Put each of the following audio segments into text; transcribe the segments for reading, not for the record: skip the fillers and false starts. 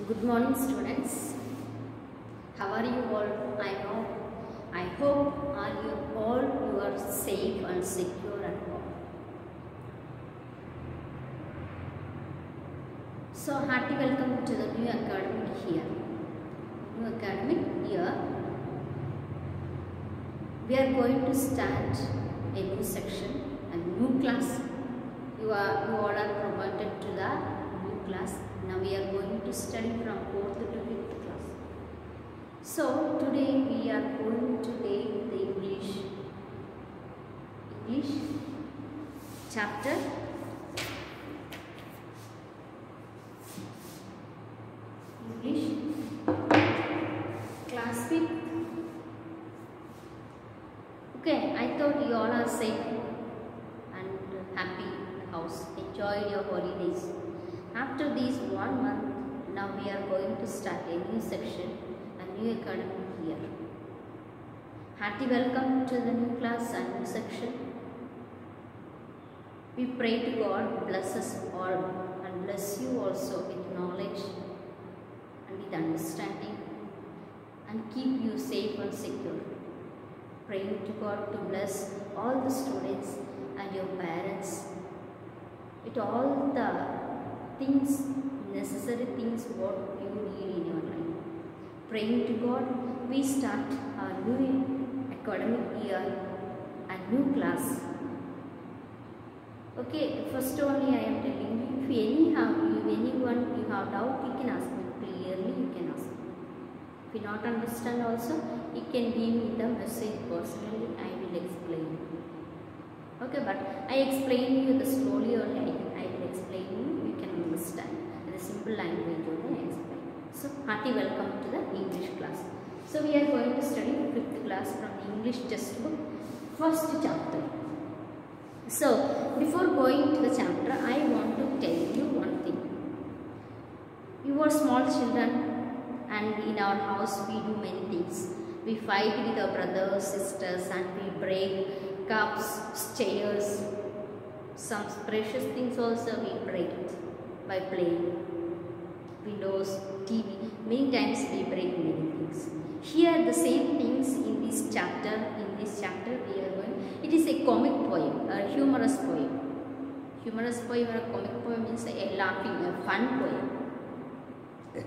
Good morning, students. How are you all? I hope you are safe and secure at home. So hearty welcome to the new academic year. We are going to start a new section, a new class. You all are promoted to the new class. Now we are going to study from 4th to 5th class. So today we are going to take the English chapter class 5th. Okay, I thought you all are safe and happy in the house. Enjoy your holidays. After this 1 month, now we are going to start a new section, a new academic year. Hearty welcome to the new class and new section. We pray to God bless us all and bless you also with knowledge and with understanding and keep you safe and secure. Praying to God to bless all the students and your parents with all the things, necessary things what you need in your life. Praying to God, we start our new academic year and new class. Okay, first only I am telling you, if anyone you have doubt, you can ask me clearly, you can ask me. If you not understand also, you can give me the message personally, I will explain. Okay, but I explain you the slowly only, I will explain you can understand. In a simple language only I explain. So, hearty welcome to the English class. So, we are going to study 5th class from the English textbook, first chapter. So, before going to the chapter, I want to tell you one thing. You are small children and in our house we do many things. We fight with our brothers, sisters and we break cups, chairs, some precious things also we break it by playing. Windows, TV, many times we break many things. Here the same things in this chapter we are going. It is a comic poem, a humorous poem. Humorous poem or a comic poem means a laughing, a fun poem.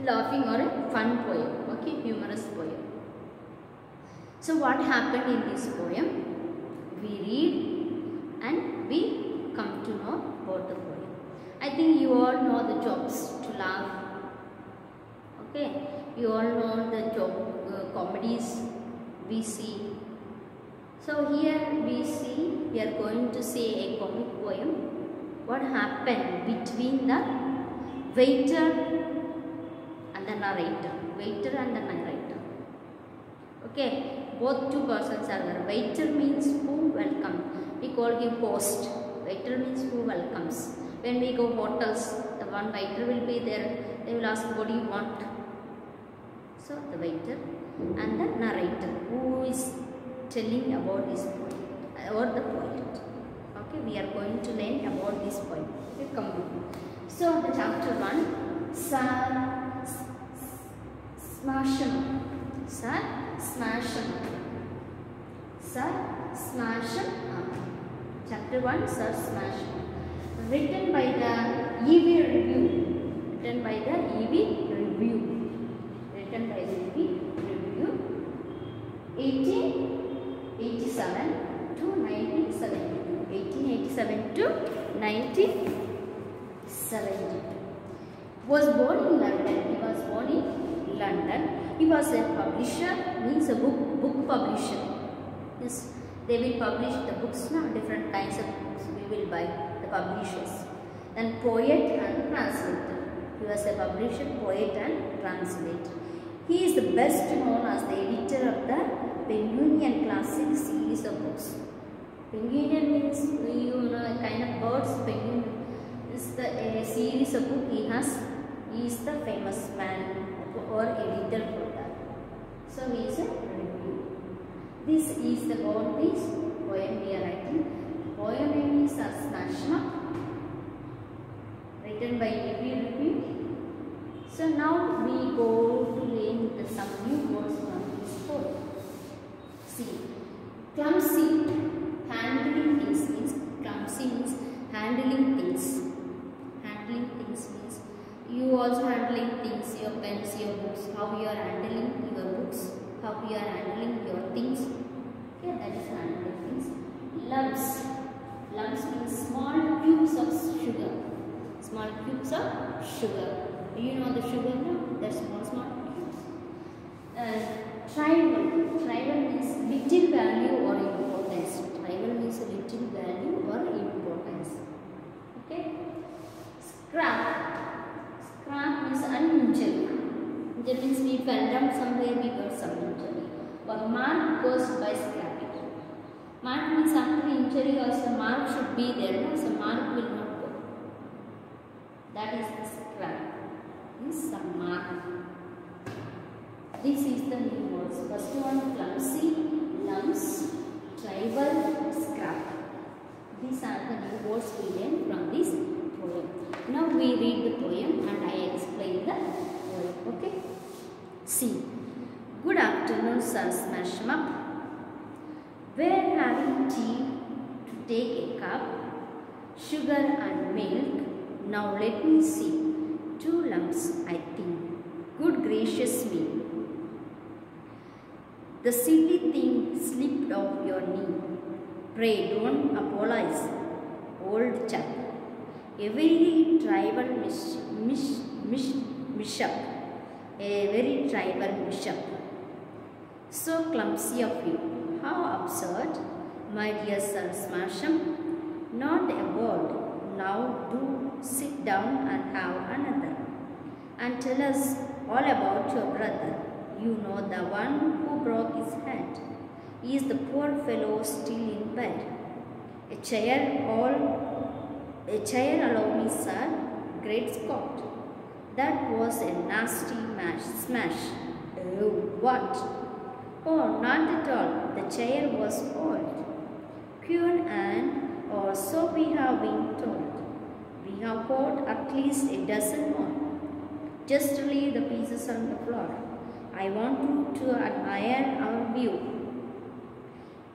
Laughing or a fun poem, okay, humorous poem. So what happened in this poem? We read and we come to know about the poem. I think you all know the jokes to laugh. Okay, you all know the joke comedies we see. So here we are going to say a comic poem. What happened between the waiter and the narrator? Waiter and the narrator. Okay, both two persons are there. Waiter means who welcome. We call him host. Waiter means who welcomes. When we go hotels, the one waiter will be there. They will ask, what do you want? So the waiter and the narrator who is telling about this poem or the poet. Okay, we are going to learn about this poem. Okay, come on. So the chapter 1, Sir Smasham. Sir Smasham. Sir Smasham. Chapter 1, Sir Smasham. Written by the E.V. Review. Written by the E.V. Review. 1887 to 1972. 1887 to 1972. Was born in London. He was born in London. He was a publisher, means a book publisher. Yes, they will publish the books now, different kinds of books we will buy, the publishers. And poet and translator. He was a publisher, poet and translator. He is the best known as the editor of the Penguin Classic series of books. Penguin means, you know, a kind of birds. Penguin is a series of books he is the famous man or editor for that. So he is a review. This is the poem we are writing. Poem name is Smasham, written by E.V. Review. So now we go to learn some new words from this poem. See, clumsy, handling things means, clumsy means handling things. Handling things means you also handling things, your pens, your books, how you are handling your books, how you are handling your things. Okay, that is handling things. Lumps. Lumps means small cubes of sugar. Small cubes of sugar. You know the sugar now? That's small cubes. Trivial. Trivial means little value or importance. Trivial means little value or importance. Okay. Scrap. Scrap means uninjury. Injury means we fell down somewhere, we got some injury. Or mark caused by scrapping. Mark means after injury also mark should be there, no? So mark will not go. That is the scrap. This is some mark. This is the new words. First one, clumsy, lumps, trivial, scrap. These are the new words we learn from this poem. Now we read the poem and I explain the poem. Okay? See. Good afternoon, Sir Smash'em-up. We're having tea to take a cup, sugar and milk. Now let me see. 2 lumps, I think. Good gracious me. The silly thing slipped off your knee. Pray don't apologize, old chap. A very trivial mishap. A very trivial mishap. So clumsy of you. How absurd, my dear Sir Smash'em. Not a word. Now do sit down and have another. And tell us all about your brother. You know, the one who broke his head. Is the poor fellow still in bed? A chair, allow me, sir. Great Scott. That was a nasty smash. Oh, what? Oh, not at all. The chair was old. Queer and or so we have been told. We have got at least a dozen more. Just leave the pieces on the floor. I want you to admire our view.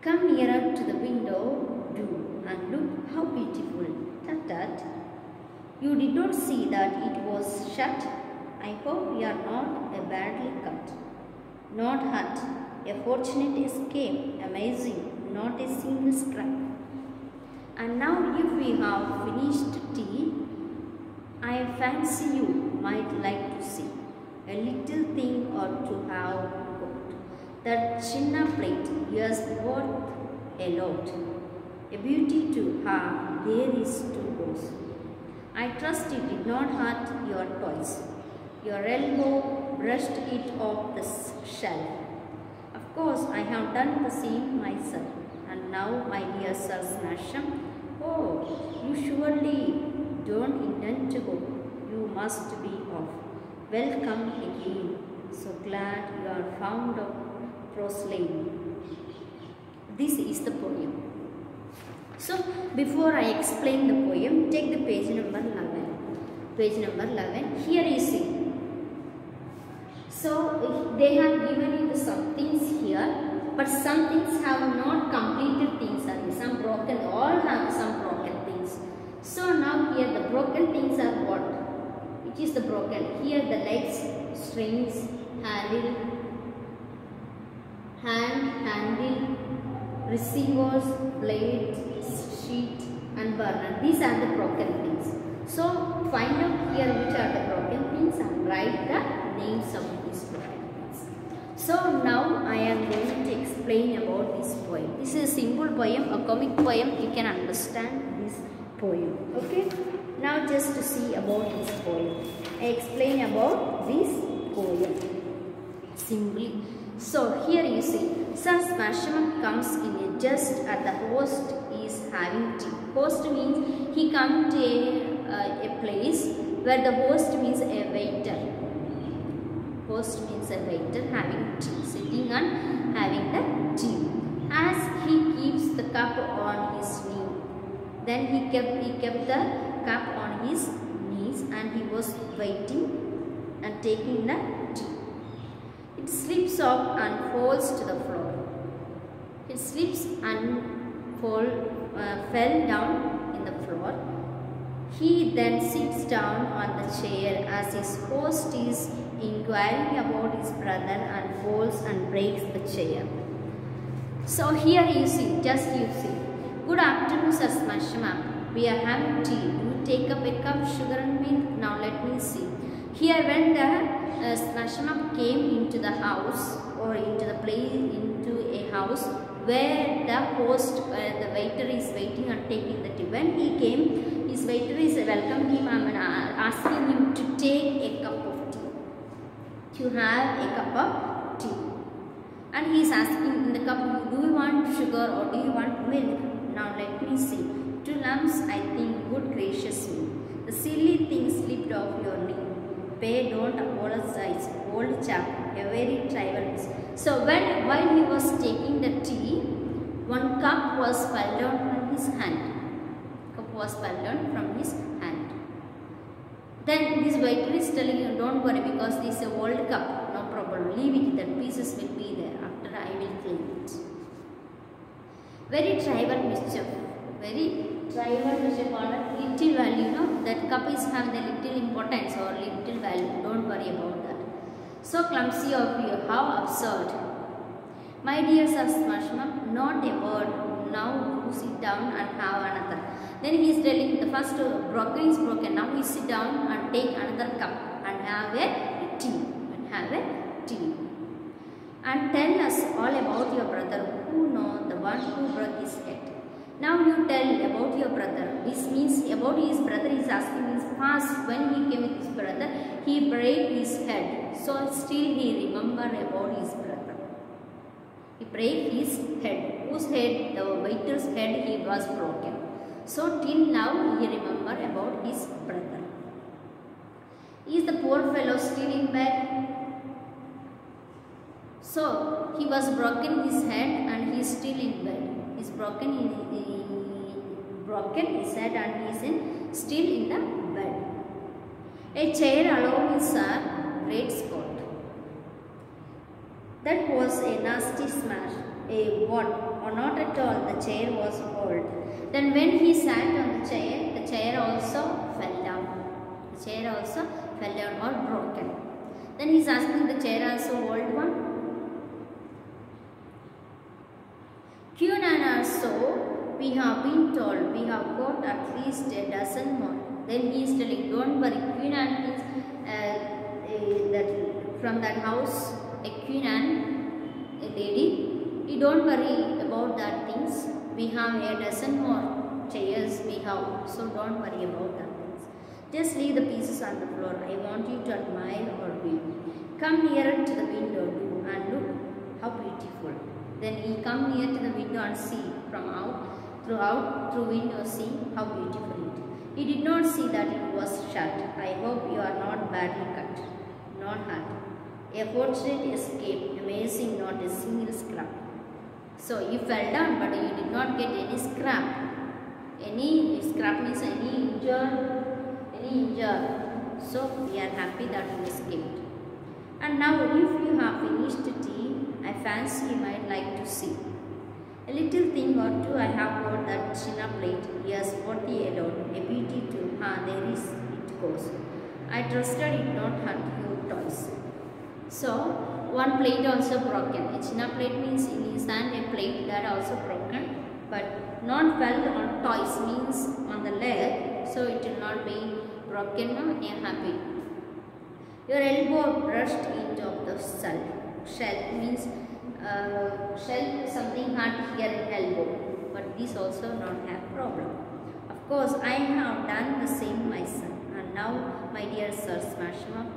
Come nearer to the window, do, and look how beautiful. Tut tut. You did not see that it was shut. I hope we are not badly cut. Not hurt. A fortunate escape. Amazing. Not a single scrap. And now if we have finished tea, I fancy you might like to see a little thing or to have cooked. That china plate is worth a lot. A beauty to her, there is to goes. I trust it did not hurt your toys. Your elbow brushed it off the shelf. Of course, I have done the same myself. And now, my dear Sir Smash'em, oh, you surely don't intend to go. You must be off. Welcome again. So glad you are found of Proslane. This is the poem. So, before I explain the poem, take the page number 11. Page number 11. Here you see. So, they have given you some things here, but some things have not completed things. Some broken, all have some broken things. So, now here the broken things are what? Which is the broken? Here the legs, strings, handle, handle, receivers, blade, sheet and burner. These are the broken things. So, find out here which are the broken things and write the names of these broken things. So, now I am going to explain about this poem. This is a simple poem, a comic poem. You can understand this poem. Okay. Now just to see about this poem. I explain about this poem simply. So here you see, Sir Smash'em comes in just at the host is having tea. Host means he comes to a place where the host means a waiter. Host means a waiter having tea, sitting and having the tea. As he keeps the cup on his knee, then he kept the cup on his knees and he was waiting and taking the tea. It slips off and falls to the floor. It slips and fell down in the floor. He then sits down on the chair as his host is inquiring about his brother and falls and breaks the chair. So here you see, just you see. Good afternoon, Sir Smashma. We are having tea. Do you take up a cup, sugar and milk? Now let me see. Here when the Smashma came into the house or into a house where the host, the waiter is waiting and taking the tea. When he came, his waiter is welcoming him and asking him to take a cup of tea. To have a cup of tea. And he is asking in the cup, do you want sugar or do you want milk? Now let me see. 2 lumps, I think. Good gracious me. The silly thing slipped off your knee. Pay, don't apologize. Old chap, a very trivial miss. So while he was taking the tea, one cup was fell down from his hand. Then this waiter is telling you, don't worry because this is a old cup. No problem. Leave it. That pieces will be there. After I will clean it. Very trivial mischief. Little value. No, that cup is have the little importance or little value. Don't worry about that. So clumsy of you. How absurd. My dear Sir Smashma, not a word. Now do sit down and have another. Then he is telling the first broken is broken. Now we sit down and take another cup and have a tea. And tell us all about your brother. Who know the one who broke his head? Now you tell about your brother. This means about his brother is asking means past when he came with his brother, he broke his head. So still he remember about his brother. He broke his head. Whose head? The waiter's head he was broken. So till now he remember about his brother. Is the poor fellow still in bed? So he was broken his head and he is still in bed. He's broken his head and he is still in the bed. A chair alone is a great Scott. That was a nasty smash. A what? Or not at all. The chair was old. Then when he sat on the chair also fell down. The chair also fell down or broken. Then he is asking the chair also old one. Cunan or so, we have been told, we have got at least a dozen more. Then he is telling, don't worry, Cunan means from that house, a Cunan, a lady, you don't worry about that things. We have a dozen more chairs we have, so don't worry about that things. Just leave the pieces on the floor. I want you to admire or view. Come nearer to the window and look how beautiful. Then he come near to the window and see through window see how beautiful it. He did not see that it was shut. I hope you are not badly cut, not hurt. A fortunate escape, amazing, not a single scrap. So you fell down, but you did not get any scrap. Any scrap means any injured. So we are happy that you escaped. And now if you have finished tea, I fancy you might like to see. A little thing or two I have got that china plate. Yes, 40 alone. A beauty too. There is it goes. I trusted it not hurt you toys. So, one plate also broken. A china plate means in his hand a plate that also broken. But not fell on toys means on the leg. So, it will not be broken. No, I am happy. Your elbow brushed into the shell means shell something hard here in elbow, but this also not have problem. Of course, I have done the same myself. And now, my dear Sir Smashma,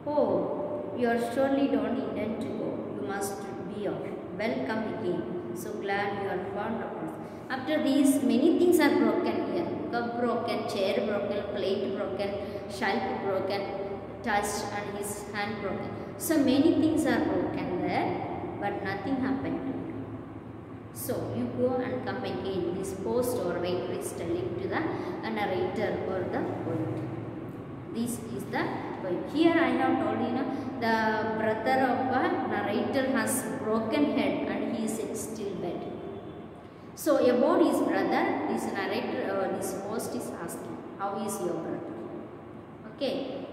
oh, you are surely don't intend to go. You must be off. Welcome again. So glad you are fond of us. After these, many things are broken here. Cup broken, chair broken, plate broken, shelf broken, touched and his hand broken. So many things are broken there, but nothing happened to you. So you go and come again. This post or waiter is telling to the narrator or the poet. This is the poem. Here I have told you, the brother of a narrator has broken head and he is still bed. So about his brother, this narrator or this host is asking, how is your brother? Okay.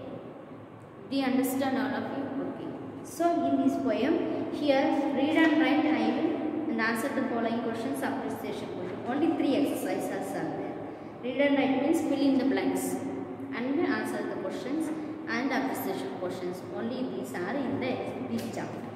Do you understand, all of you? Okay. So in this poem, here read and write I will and answer the following questions, appreciation question. Only 3 exercises are there. Read and write means fill in the blanks and answer the questions, and appreciation questions. Only these are in this chapter.